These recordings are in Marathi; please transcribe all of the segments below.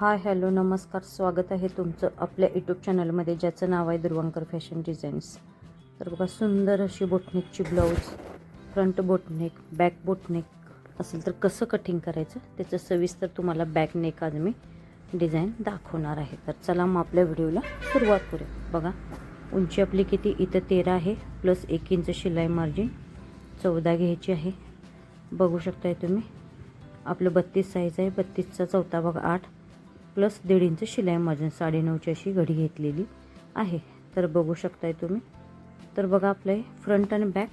हाय हॅलो नमस्कार, स्वागत आहे तुमचं आपल्या यूट्यूब चॅनलमध्ये ज्याचं नाव आहे दुर्वांकर फॅशन डिझाईन्स. तर बघा, सुंदर अशी बोटनेकची blouse, front boatneck, back boatneck असेल तर कसं कटिंग करायचं त्याचं सविस्तर तुम्हाला बॅक नेक आज मी डिझाईन दाखवणार आहे. तर चला मग आपल्या व्हिडिओला सुरुवात करूया. बघा, उंची आपली किती, इथं 13 आहे प्लस 1 इंच शिलाई मार्जिन 14 घ्यायची आहे. बघू शकताय तुम्ही, आपलं 32 साईज आहे, 32चा चौथा बघा 8 प्लस 1.5 इंच शिलाई मार्जिन 9.5ची अशी घडी घेतलेली आहे. तर बघू शकताय तुम्ही. तर बघा, आपले फ्रंट आणि बॅक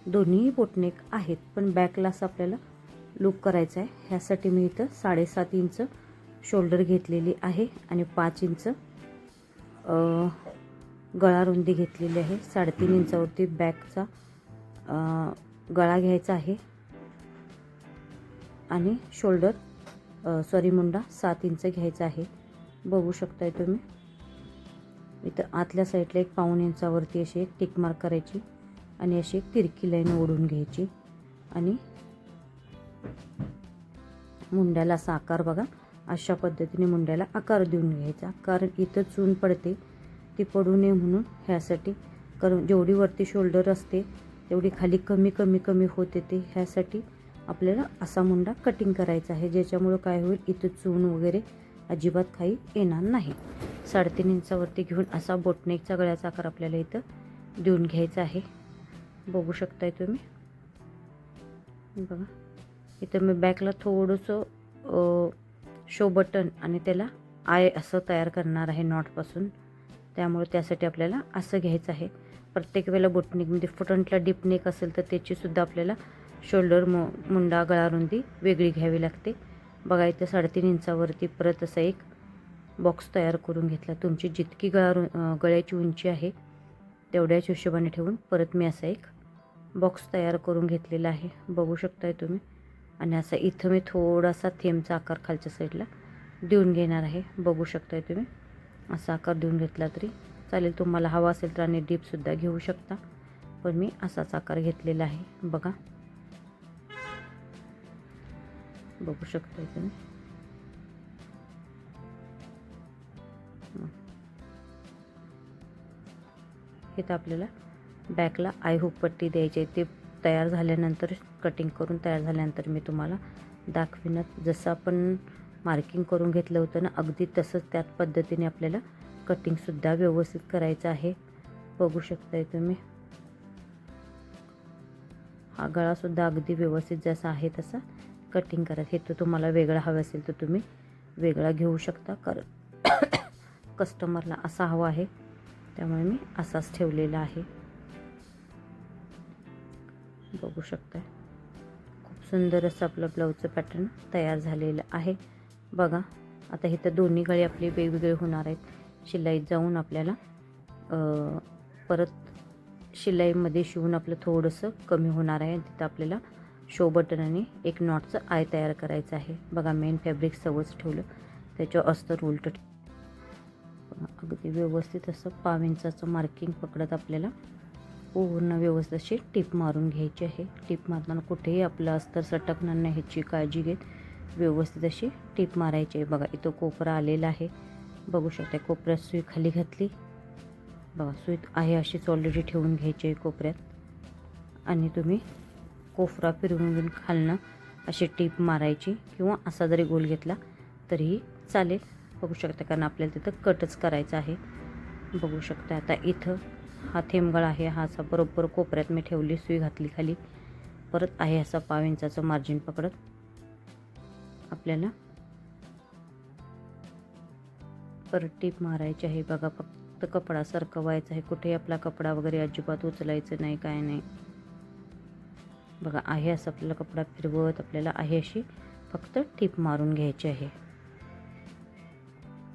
दोन्ही बोटनेक आहेत, पण बॅकला असं आपल्याला लूक करायचं आहे. ह्यासाठी मी इथं 7.5 इंच शोल्डर घेतलेली आहे आणि 5 इंच गळा रुंदी घेतलेली आहे. 3.5 इंचावरती बॅकचा गळा घ्यायचा आहे आणि शोल्डर मुंडा 7 इंच घ्यायचा आहे. बघू शकताय तुम्ही. इथं आतल्या साईडला 1.5 इंचावरती अशी एक टिक मार्क करायची आणि अशी एक तिरकी लाईन ओढून घ्यायची आणि मुंड्याला असा आकार बघा, अशा पद्धतीने मुंड्याला आकार देऊन घ्यायचा. कारण इथं चून पडते, ती पडू नये म्हणून ह्यासाठी. कारण जेवढी वरती शोल्डर असते तेवढी खाली कमी कमी कमी होते, ते ह्यासाठी आपल्याला असा मुंडा कटिंग करायचा आहे, ज्याच्यामुळं काय होईल, इथं चून वगैरे अजिबात काही येणार नाही. 3.5 इंचावरती घेऊन असा बोटनेकचा गळ्याचा आकार आपल्याला इथं देऊन घ्यायचा आहे. बघू शकताय तुम्ही. बघा, इथं मी बॅकला थोडंसं शो बटन आणि त्याला आय असं तयार करणार आहे नॉटपासून. त्यामुळे त्यासाठी आपल्याला असं घ्यायचं आहे. प्रत्येक वेळेला बोटनेकमध्ये फ्रंटला डीप नेक असेल तर त्याचीसुद्धा आपल्याला शोल्डर मुंडा गळा रुंदी वेगळी घ्यावी लागते. बघा, इथं 3.5 इंचावरती परत असा एक बॉक्स तयार करून घेतला. तुमची जितकी गळ्याची उंची आहे तेवढ्याच हिशोबाने ठेवून परत मी असा एक बॉक्स तयार करून घेतलेला आहे. बघू शकताय तुम्ही. आणि असा इथं मी थोडासा थेंबचा आकार खालच्या साईडला देऊन घेणार आहे. बघू शकताय तुम्ही. असा आकार देऊन घेतला तरी चालेल, तुम्हाला हवा असेल तर आणि डीपसुद्धा घेऊ शकता, पण मी असाच आकार घेतलेला आहे. बघा, बघू शकताय तुम्ही. इथं आपल्याला बॅकला आय हुक पट्टी द्यायची आहे. ते तयार झाल्यानंतर, कटिंग करून तयार झाल्यानंतर मी तुम्हाला दाखविणार. जसं आपण मार्किंग करून घेतलं होतं ना, अगदी तसंच त्याच पद्धतीने आपल्याला कटिंगसुद्धा व्यवस्थित करायचं आहे. बघू शकताय तुम्ही. हा गळासुद्धा अगदी व्यवस्थित जसा आहे तसा कटिंग करा. हे तर तुम्हाला वेगळा हवा असेल तर तुम्ही वेगळा घेऊ शकता. कारण कस्टमरला असा हवा आहे, त्यामुळे मी असाच ठेवलेला आहे. बघू शकताय. खूप सुंदर असं आपलं ब्लाऊजचं पॅटर्न तयार झालेलं आहे. बघा, आता इथं दोन्ही गळे आपले वेगवेगळे होणार आहेत. शिलाईत जाऊन आपल्याला परत शिलाईमध्ये शिवून आपलं थोडंसं कमी होणार आहे. तिथं आपल्याला शो बटन आणि एक नॉटचं आय तयार करायचं आहे. बघा, मेन फॅब्रिक सवच ठेवलं, त्याच्यावर अस्तर उलटं. अगदी व्यवस्थित असं 1.5 इंचाचं मार्किंग पकडत आपल्याला पूर्ण व्यवस्थित अशी टीप मारून घ्यायची आहे. टीप मारताना कुठेही आपलं अस्तर सटकणार नाही ह्याची काळजी घेत व्यवस्थित अशी टीप मारायची आहे. बघा, इथं कोपरा आलेला आहे. बघू शकता. कोपऱ्यात सुई खाली घातली. बघा, सुई आहे अशीच ऑलरेडी ठेवून घ्यायची आहे कोपऱ्यात आणि तुम्ही कोपरा फिरवून खालनं अशी टीप मारायची, किंवा असा जरी गोल घेतला तरीही चालेल. बघू शकता, कारण आपल्याला तिथं कटच करायचं आहे. बघू शकता. आता इथं हा थेंबगळा आहे, हा असा बरोबर कोपऱ्यात मी ठेवली, सुई घातली खाली. परत आहे असा 1.5 इंचाचं मार्जिन पकडत आपल्याला परत टीप मारायची आहे. बघा, फक्त कपडा सरकवायचा आहे, कुठेही आपला कपडा वगैरे अजिबात उचलायचं नाही, काय नाही. बघा, आहे असं आपल्याला कपडा फिरवत आपल्याला आहे अशी फक्त टीप मारून घ्यायची आहे.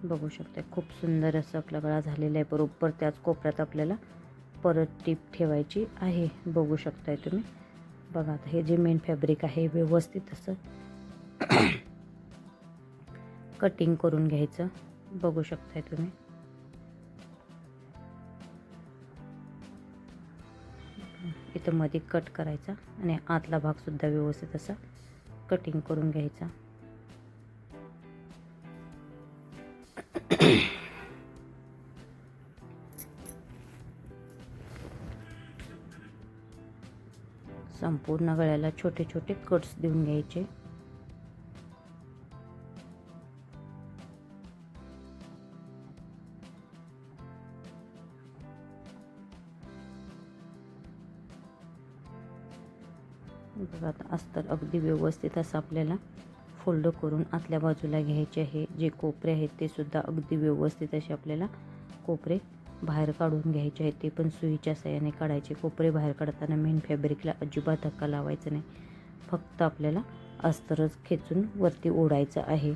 बघू शकता. खूप सुंदर असं आपला गळा झालेला आहे. बरोबर त्याच कोपऱ्यात आपल्याला परत टीप ठेवायची आहे. बघू शकताय तुम्ही. बघा, आता हे जे मेन फॅब्रिक आहे व्यवस्थित असं कटिंग करून घ्यायचं. बघू शकताय तुम्ही. इथं मध्ये कट करायचा आणि आतला भागसुद्धा व्यवस्थित असा कटिंग करून घ्यायचा. संपूर्ण गळ्याला छोटे छोटे कट्स देऊन घ्यायचे. बघा आता अस्तर अगदी व्यवस्थित असं आपल्याला फोल्ड करून आतल्या बाजूला घ्यायचे आहे. जे कोपरे आहेत ते सुद्धा अगदी व्यवस्थित असे आपल्याला कोपरे बाहेर काढून घ्यायचे आहेत. ते पण सुईच्या साहाय्याने काढायचे. कोपरे बाहेर काढताना मेन फॅब्रिकला अजिबात धक्का लावायचा नाही. फक्त आपल्याला अस्तरच खेचून वरती ओढायचं आहे.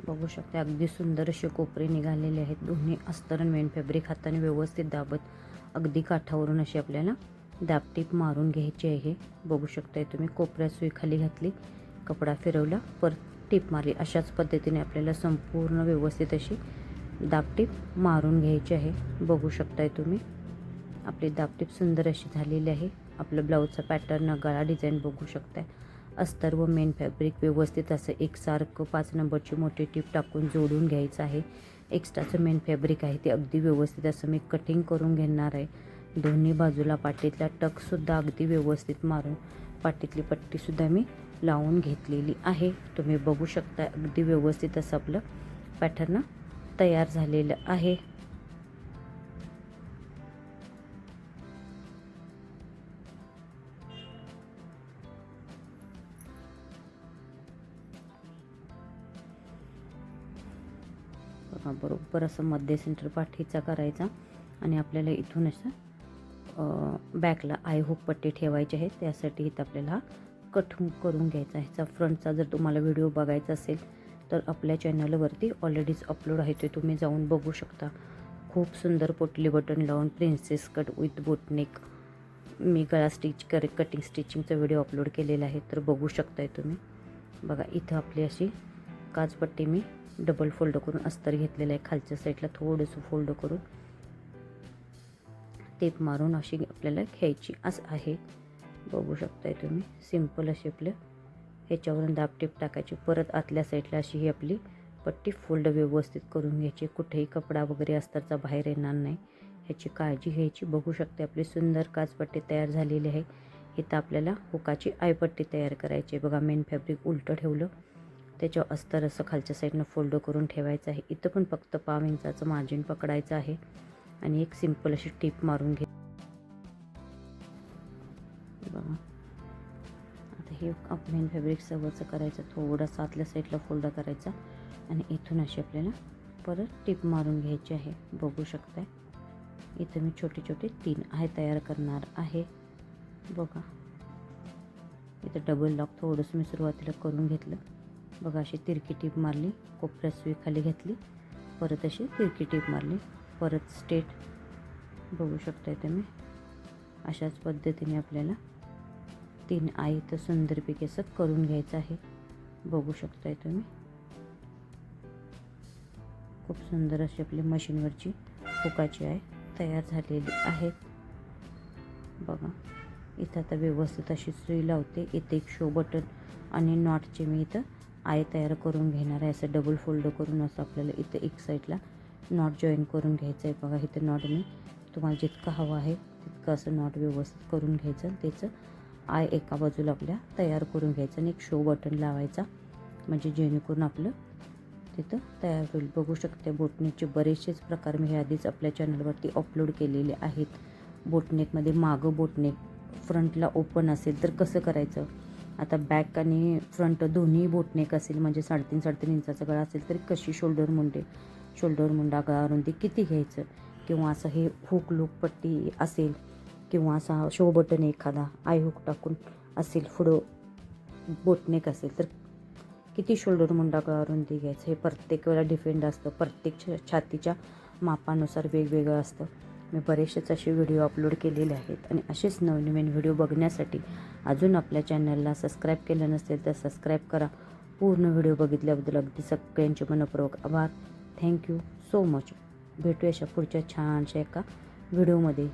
बघू शकता अगदी सुंदर असे कोपरे निघालेले आहेत. दोन्ही अस्तर आणि मेन फॅब्रिक हाताने व्यवस्थित दाबत अगदी काठावरून अशी आपल्याला दाबटीप मारून घ्यायची आहे. बघू शकताय तुम्ही कोपऱ्यात सुई खाली घातली, कपडा फिरवला, परत टीप मारली. अशाच पद्धतीने आपल्याला संपूर्ण व्यवस्थित अशी दाबटीप मारून घ्यायची आहे. बघू शकताय तुम्ही आपली दाबटीप सुंदर अशी झालेली आहे. आपलं ब्लाऊजचा पॅटर्न, गळा डिझाईन बघू शकताय. अस्तर व मेन फॅब्रिक व्यवस्थित असं एकसारखं 5 नंबरची मोठी टीप टाकून जोडून घ्यायचं आहे. एक्स्ट्राचं मेन फॅब्रिक आहे ते अगदी व्यवस्थित असं मी कटिंग करून घेणार आहे. दोन्ही बाजूला पाटीतला टकसुद्धा अगदी व्यवस्थित मारून पाटीतली पट्टीसुद्धा मी लावून घेतलेली आहे. तुम्ही बघू शकता अगदी व्यवस्थित असं आपलं पॅटर्न तयार झालेलं आहे. बघा बरोबर असं मध्य सेंटर पाठीचा करायचा आणि आपल्याला इथून असं बॅकला आय हुक पट्टी ठेवायची आहे. त्यासाठी इथं आपल्याला कट करून घ्यायचा आहे. ह्याचा फ्रंटचा जर तुम्हाला व्हिडिओ बघायचा असेल तर आपल्या चॅनलवरती ऑलरेडीच अपलोड आहे, ते तुम्ही जाऊन बघू शकता. खूप सुंदर पोटली बटन लावून प्रिन्सेस कट विथ बोटनेक मी गळा कटिंग स्टिचिंगचा व्हिडिओ अपलोड केलेला आहे, तर बघू शकताय तुम्ही. बघा इथं आपली अशी काचपट्टी मी डबल फोल्ड करून अस्तर घेतलेलं आहे. खालच्या साईडला थोडंसं फोल्ड करून टेप मारून अशी आपल्याला घ्यायची असं आहे. बघू शकताय तुम्ही सिंपल अशी आपल्या ह्याच्यावरून दाबटीप टाकायची. परत आतल्या साईडला अशी ही आपली पट्टी फोल्ड व्यवस्थित करून घ्यायची. कुठेही कपडा वगैरे अस्तरचा बाहेर येणार नाही ह्याची काळजी घ्यायची. बघू शकते आपली सुंदर काचपट्टी तयार झालेली आहे. इथं आपल्याला हुकाची आयपट्टी तयार करायची आहे. बघा मेन फॅब्रिक उलटं ठेवलं, त्याच्यावर अस्तर असं खालच्या साईडनं फोल्ड करून ठेवायचं आहे. इथं पण फक्त 5 इंचाचं मार्जिन पकडायचं आहे आणि एक सिंपल अशी टीप मारून घे. बघा आता हे मेन फॅब्रिक सवरचं करायचं, थोडासा आतल्या साईडला फोल्ड करायचा आणि इथून अशी आपल्याला परत टीप मारून घ्यायची आहे. बघू शकताय इथं मी छोटे छोटे 3 आहे तयार करणार आहे. बघा इथं डबल लॉक थोडंसं मी सुरुवातीला करून घेतलं. बघा अशी तिरकी टीप मारली, कोपऱ्यात सुई खाली घेतली, परत अशी तिरकी टीप मारली, परत स्ट्रेट. बघू शकताय तुम्ही अशाच पद्धतीने आपल्याला 3 आई तर सुंदरपैकी असं करून घ्यायचं आहे. बघू शकताय तुम्ही खूप सुंदर अशी आपली मशीनवरची हुकाची आहे तयार झालेली आहे. बघा इथं आता व्यवस्थित अशी सुई लावते. इथे एक शो बटन आणि नॉटचे मी इथं आय तयार करून घेणार आहे. असं डबल फोल्ड करून असं आपल्याला इथं एक साईडला नॉट जॉईन करून घ्यायचं आहे. बघा इथं नॉट मी तुम्हाला जितकं हवं आहे तितकं असं नॉट व्यवस्थित करून घ्यायचं. त्याचं आय एका बाजूला आपल्या तयार करून घ्यायचं आणि एक शो बटन लावायचा, म्हणजे जेणेकरून आपलं तिथं तयार होईल. बघू शकते बोटनेकचे बरेचसेच प्रकार मी आधीच आपल्या चॅनलवरती अपलोड केलेले आहेत. बोटनेकमध्ये मागं बोटनेक फ्रंटला ओपन असेल तर कसं करायचं, आता बॅक आणि फ्रंट दोन्ही बोटनेक असेल म्हणजे 3.5 इंचाचा गळा असेल तर कशी शोल्डर मुंडा गळा रुंदी किती घ्यायचं, किंवा असं हे हुक लूक पट्टी असेल किंवा असा शो बटन एखादा आय हुक टाकून असेल, पुढं बोटनेक असेल तर किती शोल्डर मुंडा गळा रुंदी घ्यायचं हे प्रत्येक वेळेला डिफेंड असतं. प्रत्येक छातीच्या मापानुसार वेगवेगळं असतं. मी बरेचसेच असे व्हिडिओ अपलोड केलेले आहेत आणि असेच नवनवीन व्हिडिओ बघण्यासाठी अजून आपल्या चॅनलला सबस्क्राईब केलं नसेल तर सबस्क्राईब करा. पूर्ण व्हिडिओ बघितल्याबद्दल अगदी सगळ्यांचे मनपूर्वक आभार. Thank you so much. भेटूया अशा पुढच्या छानशा एका व्हिडिओमध्ये.